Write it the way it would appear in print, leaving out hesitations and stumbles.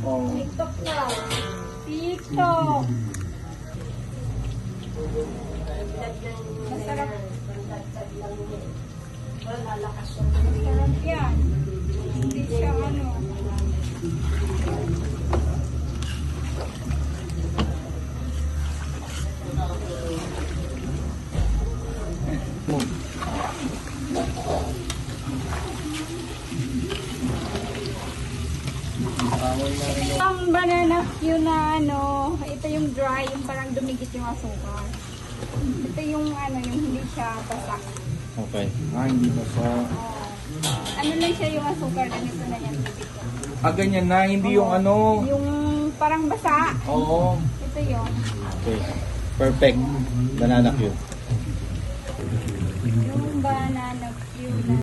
Oh. TikTok na. TikTok. Masarap. Masarap yan. Hindi siya ano. Ang banana Q na ano, ito yung dry, yung parang dumigit yung asukar. Ito yung ano, yung hindi siya basa. Okay. Hindi ba sa... Ano lang siya yung asukar, ganito na yan. Ganyan na, hindi yung ano. Yung parang basa. Oo. Ito yung. Okay. Perfect. Banana cue. Yung